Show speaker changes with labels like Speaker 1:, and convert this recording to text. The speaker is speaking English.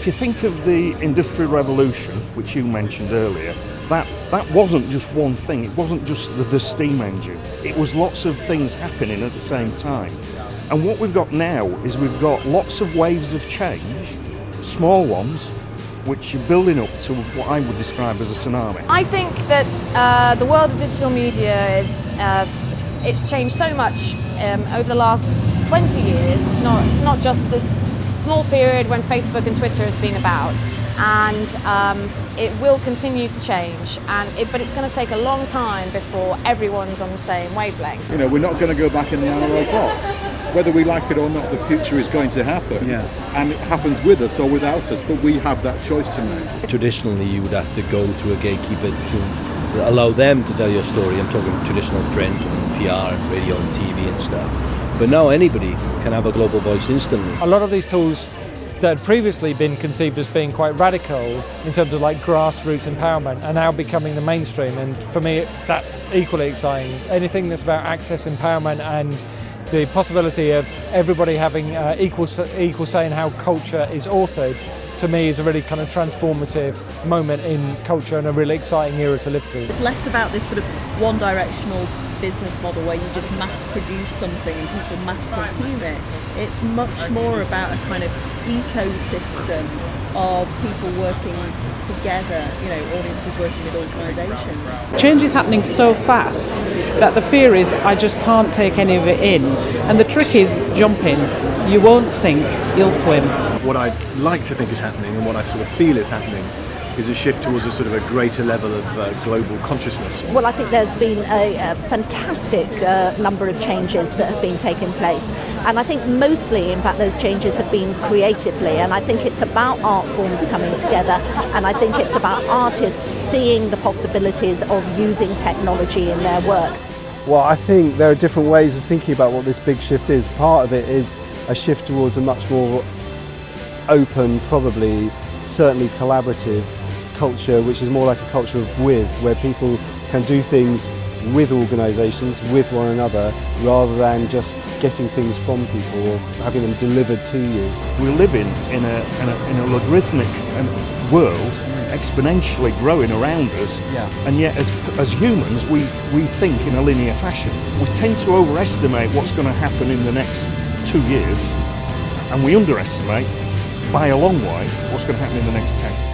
Speaker 1: if you think of the Industrial Revolution, which you mentioned earlier, that wasn't just one thing. It wasn't just the steam engine. It was lots of things happening at the same time. And what we've got now is we've got lots of waves of change, small ones, which are building up to what I would describe as a tsunami.
Speaker 2: I think that the world of digital media it's changed so much over the last 20 years, not just this small period when Facebook and Twitter has been about, and it will continue to change, but it's going to take a long time before everyone's on the same wavelength.
Speaker 3: You know, we're not going to go back in the analog box. Whether we like it or not, the future is going to happen, and it happens with us or without us, but we have that choice to make.
Speaker 4: Traditionally, you would have to go to a gatekeeper to allow them to tell your story. I'm talking traditional print and PR and radio and TV and stuff. But now anybody can have a global voice instantly.
Speaker 5: A lot of these tools that had previously been conceived as being quite radical in terms of like grassroots empowerment are now becoming the mainstream, and for me that's equally exciting. Anything that's about access, empowerment, and the possibility of everybody having equal say in how culture is authored, to me is a really kind of transformative moment in culture and a really exciting era to live through.
Speaker 6: It's less about this sort of one-directional business model where you just mass produce something and people mass consume it. It's much more about a kind of ecosystem of people working together, you know, audiences working with organisations.
Speaker 7: Change is happening so fast that the fear is I just can't take any of it in, and the trick is jumping. You won't sink, you'll swim.
Speaker 8: What I'd like to think is happening, and what I sort of feel is happening, is a shift towards a sort of a greater level of global consciousness.
Speaker 9: Well, I think there's been a fantastic number of changes that have been taking place, and I think mostly, in fact, those changes have been creatively, and I think it's about art forms coming together, and I think it's about artists seeing the possibilities of using technology in their work.
Speaker 10: Well, I think there are different ways of thinking about what this big shift is. Part of it is a shift towards a much more open, probably certainly collaborative culture, which is more like a culture of with, where people can do things with organisations, with one another, rather than just getting things from people or having them delivered to you.
Speaker 1: We're living in a logarithmic world, exponentially growing around us, and yet as humans we think in a linear fashion. We tend to overestimate what's going to happen in the next 2 years, and we underestimate by a long way what's going to happen in the next 10.